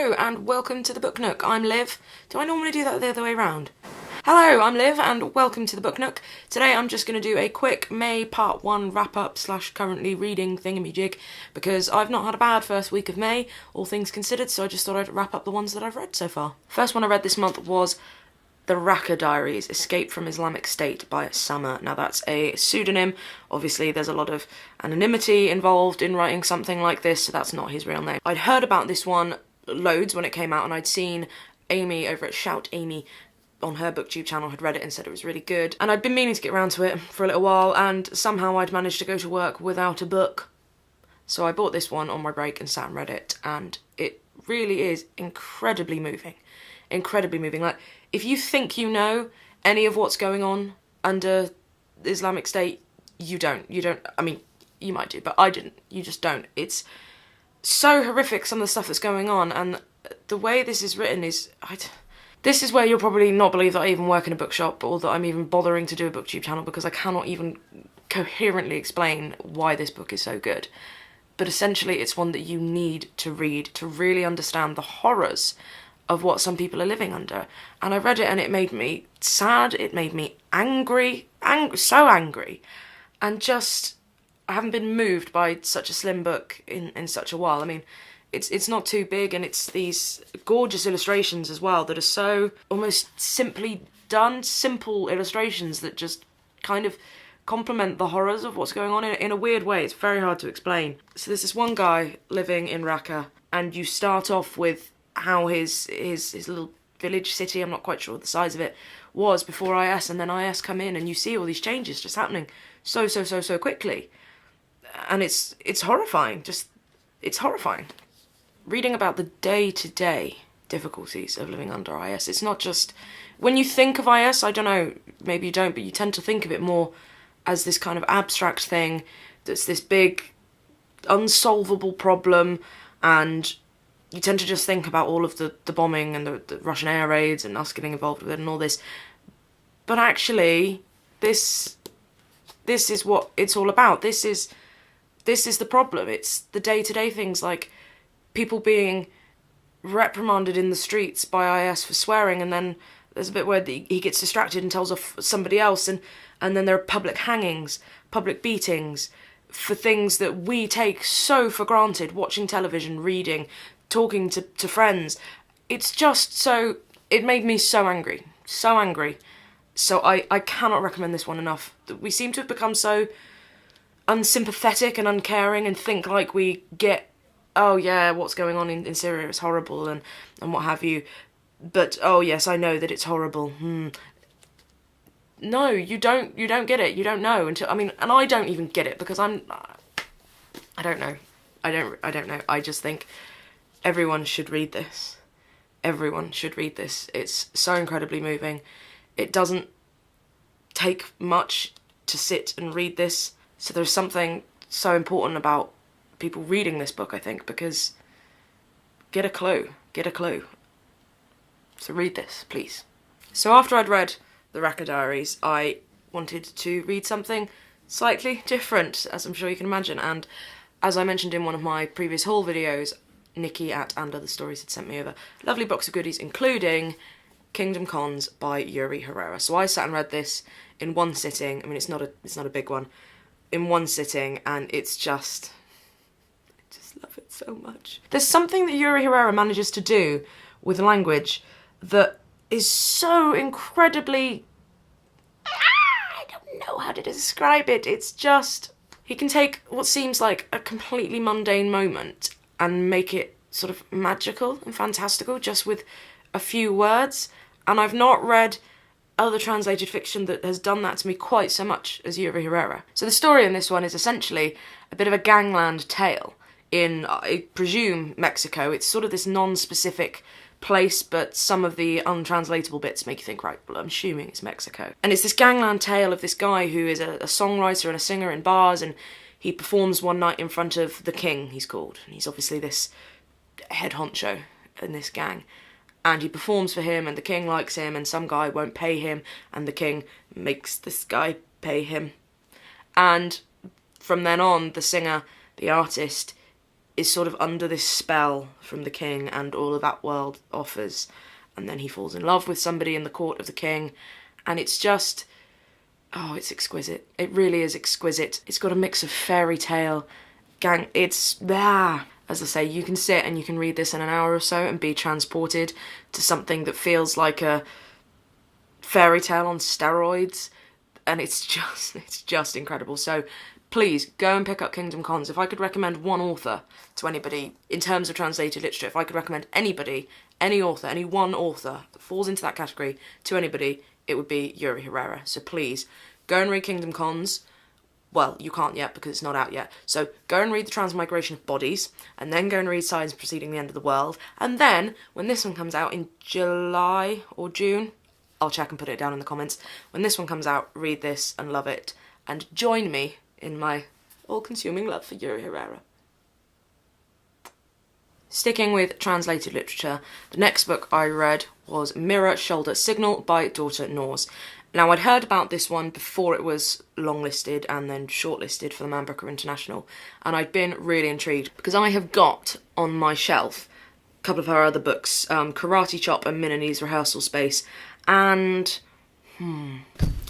Hello and welcome to the Book Nook. I'm Liv. Do I normally do that the other way around? Hello, I'm Liv and welcome to the Book Nook. Today I'm just going to do a quick May Part 1 wrap-up / currently reading thingamajig because I've not had a bad first week of May, all things considered, so I just thought I'd wrap up the ones that I've read so far. First one I read this month was The Rattler Diaries, Escape from Islamic State by Samanta. Now that's a pseudonym. Obviously there's a lot of anonymity involved in writing something like this, so that's not his real name. I'd heard about this one loads when it came out and I'd seen Amy over at Shout Amy on her booktube channel had read it and said it was really good. And I'd been meaning to get around to it for a little while and somehow I'd managed to go to work without a book. So I bought this one on my break and sat and read it, and it really is incredibly moving. Incredibly moving. Like, if you think you know any of what's going on under the Islamic State, you don't. I mean, you might do, but I didn't. You just don't. It's so horrific, some of the stuff that's going on, and the way this is written is... This is where you'll probably not believe that I even work in a bookshop or that I'm even bothering to do a booktube channel, because I cannot even coherently explain why this book is so good. But essentially it's one that you need to read to really understand the horrors of what some people are living under. And I read it and it made me sad, it made me angry, so angry. And just, I haven't been moved by such a slim book in such a while. I mean, it's not too big, and it's these gorgeous illustrations as well that are so almost simply done, simple illustrations that just kind of complement the horrors of what's going on in a weird way. It's very hard to explain. So there's this one guy living in Raqqa, and you start off with how his little village city, I'm not quite sure the size of it, was before IS, and then IS come in and you see all these changes just happening so quickly. And it's horrifying, it's horrifying. Reading about the day-to-day difficulties of living under IS, it's not just... When you think of IS, I don't know, maybe you don't, but you tend to think of it more as this kind of abstract thing that's this big, unsolvable problem, and you tend to just think about all of the bombing and the Russian air raids and us getting involved with it and all this. But actually, this is what it's all about. This is the problem. It's the day-to-day things like people being reprimanded in the streets by IS for swearing, and then there's a bit where he gets distracted and tells off somebody else, and then there are public hangings, public beatings, for things that we take so for granted, watching television, reading, talking to friends. It's just so... It made me so angry. So angry. So I cannot recommend this one enough. We seem to have become so unsympathetic and uncaring and think like we get, oh yeah, what's going on in Syria is horrible and what have you. But, oh yes, I know that it's horrible. No, you don't get it. You don't know until, I mean, and I don't even get it because I don't know. I don't know. I just think everyone should read this. Everyone should read this. It's so incredibly moving. It doesn't take much to sit and read this. So there's something so important about people reading this book, I think, because get a clue. So read this, please. So after I'd read The Rattler Diaries, I wanted to read something slightly different, as I'm sure you can imagine, and as I mentioned in one of my previous haul videos, Nikki at And Other Stories had sent me over a lovely box of goodies, including Kingdom Cons by Yuri Herrera. So I sat and read this in one sitting. I mean, it's not a big one. In one sitting, and it's just... I just love it so much. There's something that Yuri Herrera manages to do with language that is so incredibly... I don't know how to describe it. It's just... He can take what seems like a completely mundane moment and make it sort of magical and fantastical just with a few words. And I've not read other translated fiction that has done that to me quite so much as Yuri Herrera. So the story in this one is essentially a bit of a gangland tale in, I presume, Mexico. It's sort of this non-specific place, but some of the untranslatable bits make you think, right, well, I'm assuming it's Mexico. And it's this gangland tale of this guy who is a songwriter and a singer in bars, and he performs one night in front of the king, he's called. And he's obviously this head honcho in this gang. And he performs for him, and the king likes him, and some guy won't pay him, and the king makes this guy pay him. And from then on, the singer, the artist, is sort of under this spell from the king and all of that world offers, and then he falls in love with somebody in the court of the king, and it's just, oh, it's exquisite. It really is exquisite. It's got a mix of fairy tale, as I say, you can sit and you can read this in an hour or so and be transported to something that feels like a fairy tale on steroids, and it's just incredible. So please go and pick up Kingdom Cons. If I could recommend one author to anybody in terms of translated literature, if I could recommend anybody, any author, any one author that falls into that category to anybody, it would be Yuri Herrera. So please go and read Kingdom Cons. Well, you can't yet because it's not out yet. So go and read The Transmigration of Bodies, and then go and read Signs Preceding the End of the World. And then, when this one comes out in July or June, I'll check and put it down in the comments. When this one comes out, read this and love it. And join me in my all-consuming love for Yuri Herrera. Sticking with translated literature, the next book I read was Mirror, Shoulder, Signal by Dorthe Nors. Now, I'd heard about this one before it was longlisted and then shortlisted for the Man Booker International, and I'd been really intrigued because I have got on my shelf a couple of her other books, Karate Chop and Minna's Rehearsal Space, and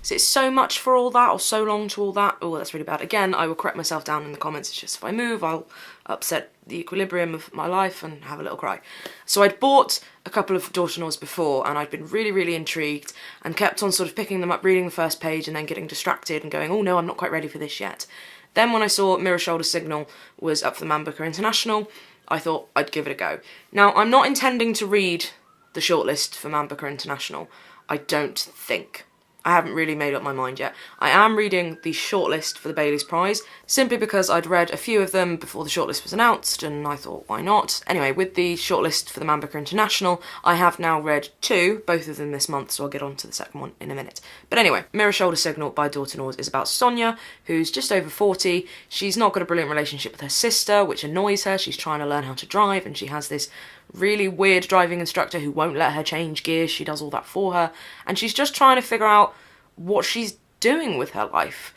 is it so much for all that, or so long to all that? Oh, that's really bad. Again, I will correct myself down in the comments. It's just if I move, I'll upset the equilibrium of my life and have a little cry. So I'd bought a couple of Dorthe Nors before, and I'd been really, really intrigued and kept on sort of picking them up, reading the first page and then getting distracted and going, oh no, I'm not quite ready for this yet. Then when I saw Mirror, Shoulder, Signal was up for the Man Booker International, I thought I'd give it a go. Now, I'm not intending to read the shortlist for Man Booker International. I don't think. I haven't really made up my mind yet. I am reading the shortlist for the Bailey's Prize, simply because I'd read a few of them before the shortlist was announced, and I thought, why not? Anyway, with the shortlist for the Man Booker International, I have now read 2, both of them this month, so I'll get on to the second one in a minute. But anyway, Mirror, Shoulder, Signal by Dorthe Nors is about Sonia, who's just over 40. She's not got a brilliant relationship with her sister, which annoys her. She's trying to learn how to drive, and she has this really weird driving instructor who won't let her change gears. She does all that for her, and she's just trying to figure out what she's doing with her life.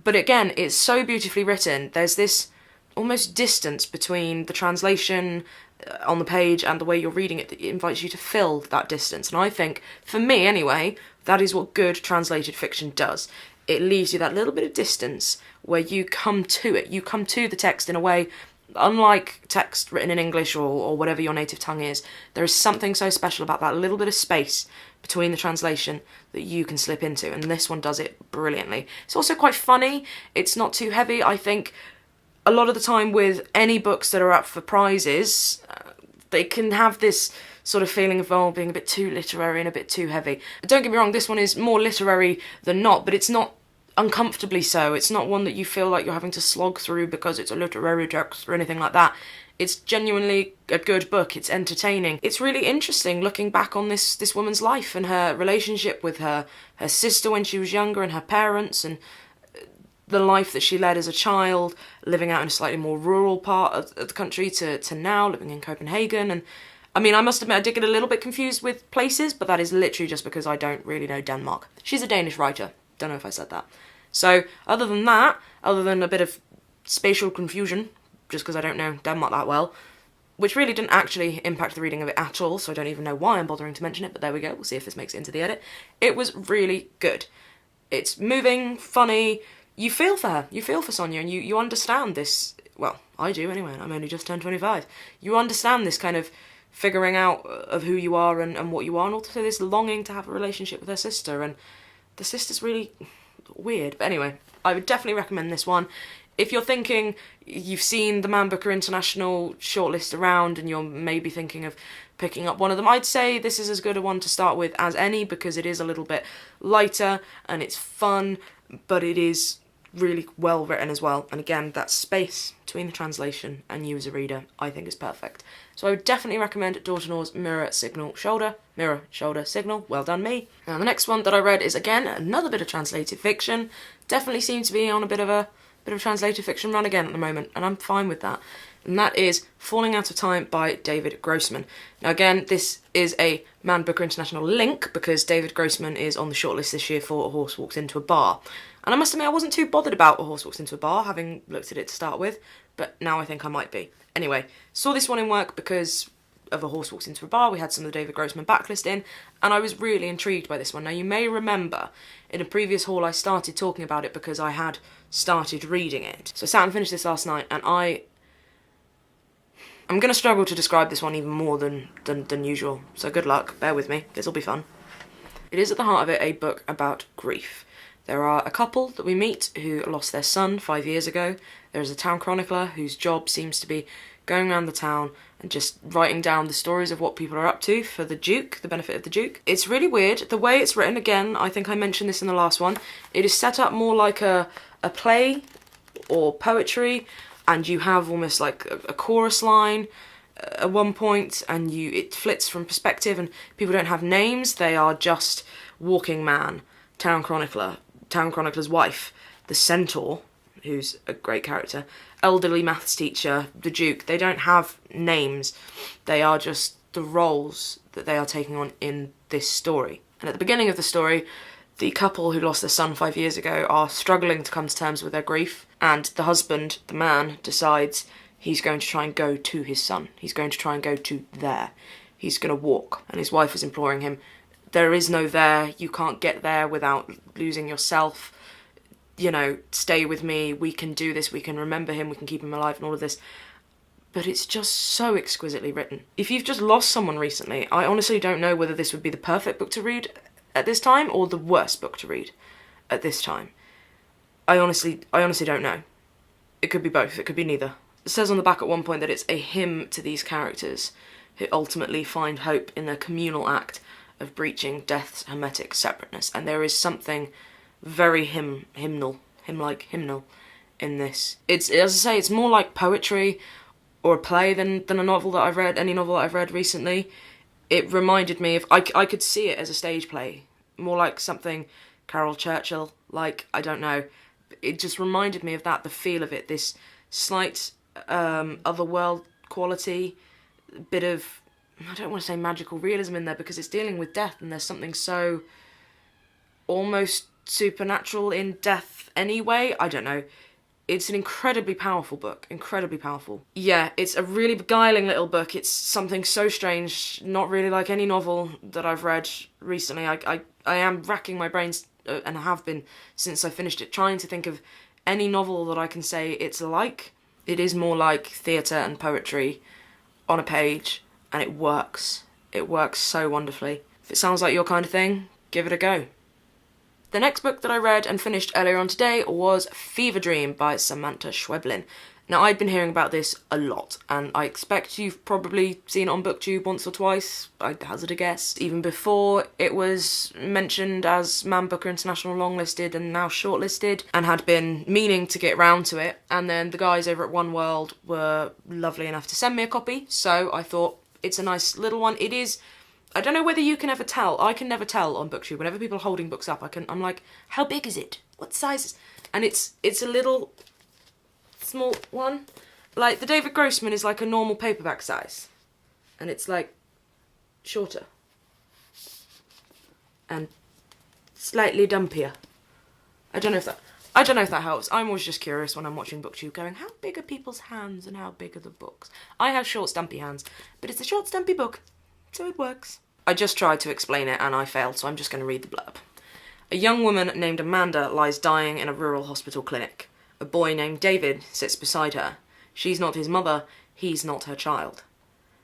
But again, it's so beautifully written. There's this almost distance between the translation on the page and the way you're reading it that invites you to fill that distance. And I think, for me anyway, that is what good translated fiction does. It leaves you that little bit of distance where you come to it. You come to the text in a way, unlike text written in English or whatever your native tongue is. There is something so special about that little bit of space between the translation that you can slip into, and this one does it brilliantly. It's also quite funny. It's not too heavy. I think a lot of the time with any books that are up for prizes, they can have this sort of feeling of being a bit too literary and a bit too heavy. Don't get me wrong, this one is more literary than not, but it's not uncomfortably so. It's not one that you feel like you're having to slog through because it's a literary text or anything like that. It's genuinely a good book. It's entertaining. It's really interesting looking back on this woman's life and her relationship with her sister when she was younger and her parents, and the life that she led as a child, living out in a slightly more rural part of the country to now living in Copenhagen. And I mean, I must admit I did get a little bit confused with places, but that is literally just because I don't really know Denmark. She's a Danish writer. Don't know if I said that. So other than that, other than a bit of spatial confusion, just because I don't know Denmark that well, which really didn't actually impact the reading of it at all, so I don't even know why I'm bothering to mention it, but there we go. We'll see if this makes it into the edit. It was really good. It's moving, funny. You feel for her. You feel for Sonia, and you understand this. Well, I do anyway, and I'm only just turned 25. You understand this kind of figuring out of who you are and what you are, and also this longing to have a relationship with her sister, and the sister's really weird. But anyway, I would definitely recommend this one. If you're thinking you've seen the Man Booker International shortlist around and you're maybe thinking of picking up one of them, I'd say this is as good a one to start with as any, because it is a little bit lighter and it's fun, but it is really well written as well. And again, that space between the translation and you as a reader, I think is perfect. So I would definitely recommend Dorthe Nors' Mirror, Shoulder, Signal. Well done, me. Now the next one that I read is again another bit of translated fiction. Definitely seems to be on a bit of translated fiction run again at the moment, and I'm fine with that. and that is Falling Out of Time by David Grossman. Now again, this is a Man Booker International link because David Grossman is on the shortlist this year for A Horse Walks Into a Bar. And I must admit I wasn't too bothered about A Horse Walks Into a Bar, having looked at it to start with, but now I think I might be. Anyway, saw this one in work because of A Horse Walks Into a Bar. We had some of the David Grossman backlist in, and I was really intrigued by this one. Now you may remember in a previous haul I started talking about it because I had started reading it. So I sat and finished this last night, and I'm going to struggle to describe this one even more than usual, so good luck, bear with me, this will be fun. It is at the heart of it a book about grief. There are a couple that we meet who lost their son 5 years ago. There is a town chronicler whose job seems to be going around the town and just writing down the stories of what people are up to for the Duke, the benefit of the Duke. It's really weird. The way it's written, again, I think I mentioned this in the last one, it is set up more like a play or poetry, and you have almost like a chorus line at one point, and it flits from perspective, and people don't have names, they are just walking man, town chronicler, town chronicler's wife, the centaur, who's a great character, elderly maths teacher, the Duke. They don't have names, they are just the roles that they are taking on in this story. And at the beginning of the story, the couple who lost their son 5 years ago are struggling to come to terms with their grief, and the husband, the man, decides he's going to try and go to his son. He's going to try and go to there. He's going to walk, and his wife is imploring him, there is no there, you can't get there without losing yourself, you know, stay with me, we can do this, we can remember him, we can keep him alive and all of this. But it's just so exquisitely written. If you've just lost someone recently, I honestly don't know whether this would be the perfect book to read at this time or the worst book to read at this time. I honestly don't know. It could be both, it could be neither. It says on the back at one point that it's a hymn to these characters who ultimately find hope in their communal act of breaching death's hermetic separateness, and there is something very hymnal in this. It's, as I say, it's more like poetry or a play than a novel that I've read, any novel that I've read recently. It reminded me of, I could see it as a stage play, more like something Carol Churchill, like, I don't know. It just reminded me of that, the feel of it, this slight otherworld quality, bit of, I don't want to say magical realism in there because it's dealing with death, and there's something so almost supernatural in death anyway. I don't know. It's an incredibly powerful book, incredibly powerful. Yeah, it's a really beguiling little book. It's something so strange, not really like any novel that I've read recently. I am racking my brains, and I have been since I finished it, trying to think of any novel that I can say it's like. It is more like theatre and poetry on a page, and it works. It works so wonderfully. If it sounds like your kind of thing, give it a go. The next book that I read and finished earlier on today was Fever Dream by Samanta Schweblin. Now, I'd been hearing about this a lot, and I expect you've probably seen it on BookTube once or twice, I'd hazard a guess. Even before it was mentioned as Man Booker International longlisted and now shortlisted, and had been meaning to get round to it, and then the guys over at One World were lovely enough to send me a copy, so I thought it's a nice little one. It is, I don't know whether you can ever tell, I can never tell on BookTube, whenever people are holding books up, I'm like, how big is it? What size? And it's a little small one. Like, the David Grossman is like a normal paperback size, and it's like shorter and slightly dumpier. I don't know if that helps. I'm always just curious when I'm watching BookTube, going, how big are people's hands and how big are the books? I have short, stumpy hands, but it's a short, stumpy book, so it works. I just tried to explain it and I failed, so I'm just going to read the blurb. A young woman named Amanda lies dying in a rural hospital clinic. A boy named David sits beside her. She's not his mother, he's not her child.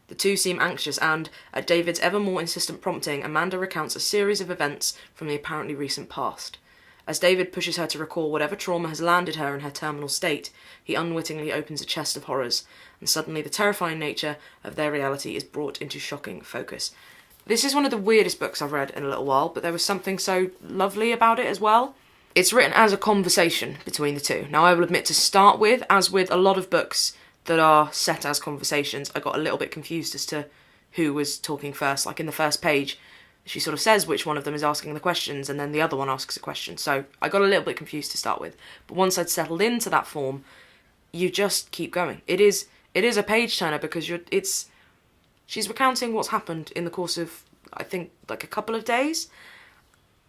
The two seem anxious and, at David's ever more insistent prompting, Amanda recounts a series of events from the apparently recent past. As David pushes her to recall whatever trauma has landed her in her terminal state, he unwittingly opens a chest of horrors, and suddenly the terrifying nature of their reality is brought into shocking focus. This is one of the weirdest books I've read in a little while, but there was something so lovely about it as well. It's written as a conversation between the two. Now, I will admit, to start with, as with a lot of books that are set as conversations, I got a little bit confused as to who was talking first. Like in the first page, she sort of says which one of them is asking the questions, and then the other one asks a question. So I got a little bit confused to start with. But once I'd settled into that form, you just keep going. It is it is a page turner because she's recounting what's happened in the course of, I think, like a couple of days.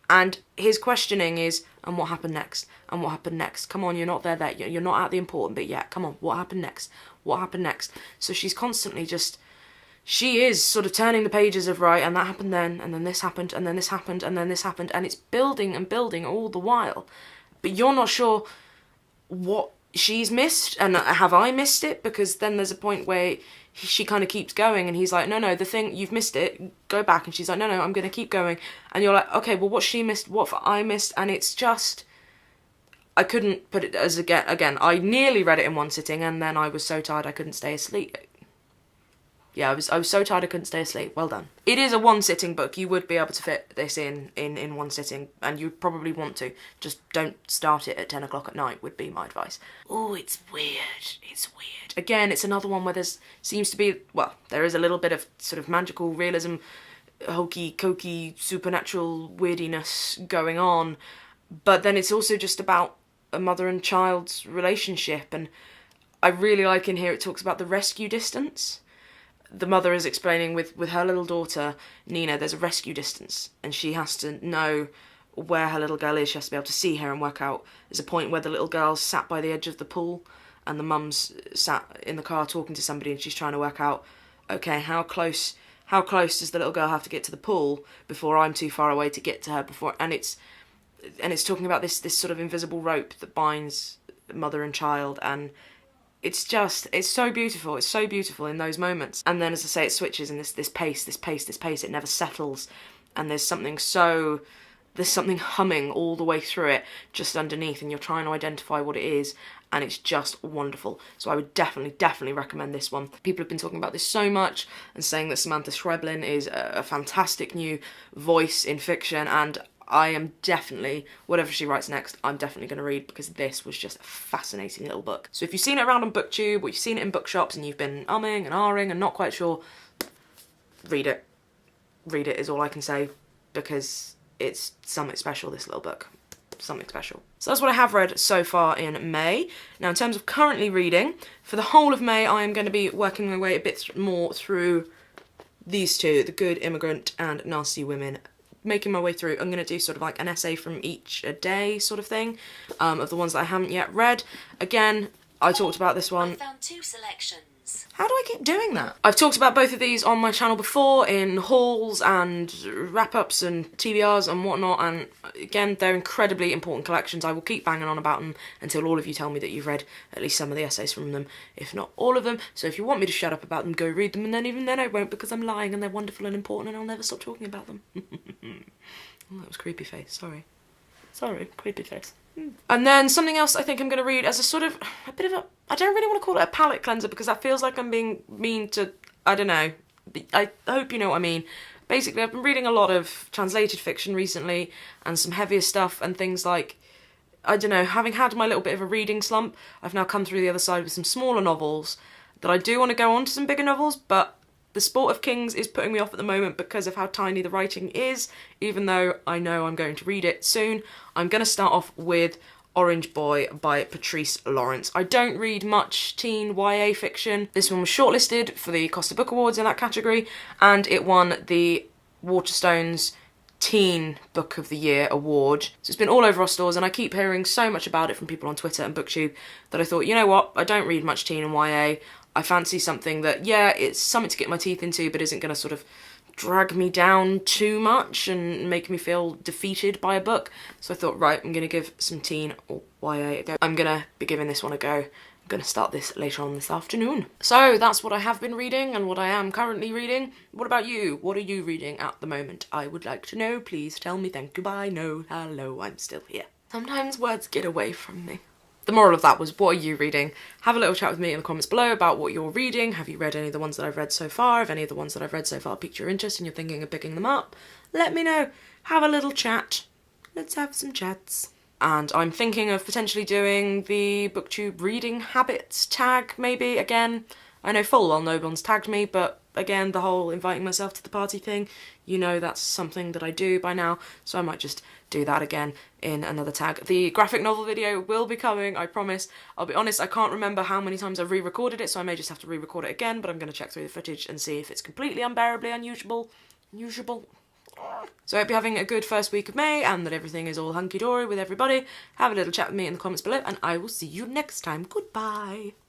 And his questioning is, and what happened next? And what happened next? Come on, you're not there yet. You're not at the important bit yet. Come on, what happened next? What happened next? So she's constantly she is sort of turning the pages of, right, and that happened then, and then this happened, and then this happened, and then this happened, and it's building and building all the while. But you're not sure what she's missed, and have I missed it? Because then there's a point where she kind of keeps going, and he's like, no, the thing, you've missed it, go back. And she's like, no, I'm going to keep going. And you're like, okay, well, what she missed, what I missed, and it's just, I couldn't put it as, again, I nearly read it in one sitting, and then I was so tired I couldn't stay asleep. Yeah, I was so tired I couldn't stay asleep. Well done. It is a one-sitting book. You would be able to fit this in one sitting, and you'd probably want to. Just don't start it at 10 o'clock at night, would be my advice. Oh, it's weird. It's weird. Again, it's another one where seems to be, well, there is a little bit of sort of magical realism, hokey-cokey, supernatural weirdiness going on, but then it's also just about a mother and child's relationship, and I really like in here it talks about the rescue distance. The mother is explaining with her little daughter, Nina, there's a rescue distance, and she has to know where her little girl is. She has to be able to see her and work out. There's a point where the little girl's sat by the edge of the pool, and the mum's sat in the car talking to somebody, and she's trying to work out, okay, how close does the little girl have to get to the pool before I'm too far away to get to her before, and it's talking about this sort of invisible rope that binds mother and child, and it's so beautiful. It's so beautiful in those moments. And then, as I say, it switches in this pace. It never settles. And there's something humming all the way through it, just underneath, and you're trying to identify what it is, and it's just wonderful. So I would definitely recommend this one. People have been talking about this so much and saying that Samanta Schweblin is a fantastic new voice in fiction, and I am definitely, whatever she writes next, I'm definitely going to read, because this was just a fascinating little book. So if you've seen it around on BookTube, or you've seen it in bookshops and you've been umming and ahhing and not quite sure, read it. Read it is all I can say, because it's something special, this little book. Something special. So that's what I have read so far in May. Now, in terms of currently reading, for the whole of May, I am going to be working my way a bit more through these two, The Good Immigrant and Nasty Women. Making my way through, I'm going to do sort of like an essay from each a day sort of thing, of the ones that I haven't yet read. Again, I talked about this one. I found 2 selections. How do I keep doing that? I've talked about both of these on my channel before in hauls and wrap-ups and TBRs and whatnot, and again, they're incredibly important collections. I will keep banging on about them until all of you tell me that you've read at least some of the essays from them, if not all of them. So if you want me to shut up about them, go read them, and then even then I won't, because I'm lying and they're wonderful and important and I'll never stop talking about them. Oh, that was creepy face, sorry, creepy face. And then something else I think I'm going to read as a bit of a, I don't really want to call it a palate cleanser, because that feels like I'm being mean to, I don't know, I hope you know what I mean. Basically, I've been reading a lot of translated fiction recently, and some heavier stuff, and things like, I don't know, having had my little bit of a reading slump, I've now come through the other side with some smaller novels, that I do want to go on to some bigger novels, but The Sport of Kings is putting me off at the moment because of how tiny the writing is, even though I know I'm going to read it soon. I'm going to start off with Orangeboy by Patrice Lawrence. I don't read much teen YA fiction. This one was shortlisted for the Costa Book Awards in that category, and it won the Waterstones Teen Book of the Year award. So it's been all over our stores, and I keep hearing so much about it from people on Twitter and BookTube that I thought, you know what, I don't read much teen and YA. I fancy something that, yeah, it's something to get my teeth into, but isn't going to sort of drag me down too much and make me feel defeated by a book. So I thought, right, I'm going to give some teen or YA a go. I'm going to be giving this one a go. I'm going to start this later on this afternoon. So that's what I have been reading and what I am currently reading. What about you? What are you reading at the moment? I would like to know. Please tell me. Thank you. Bye. No. Hello. I'm still here. Sometimes words get away from me. The moral of that was, what are you reading? Have a little chat with me in the comments below about what you're reading. Have you read any of the ones that I've read so far? Have any of the ones that I've read so far piqued your interest and you're thinking of picking them up? Let me know. Have a little chat. Let's have some chats. And I'm thinking of potentially doing the BookTube reading habits tag, maybe, again. I know full well no one's tagged me, but again, the whole inviting myself to the party thing, you know that's something that I do by now, so I might just do that again in another tag. The graphic novel video will be coming, I promise. I'll be honest, I can't remember how many times I've re-recorded it, so I may just have to re-record it again, but I'm going to check through the footage and see if it's completely unbearably unusual. So I hope you're having a good first week of May and that everything is all hunky-dory with everybody. Have a little chat with me in the comments below and I will see you next time. Goodbye.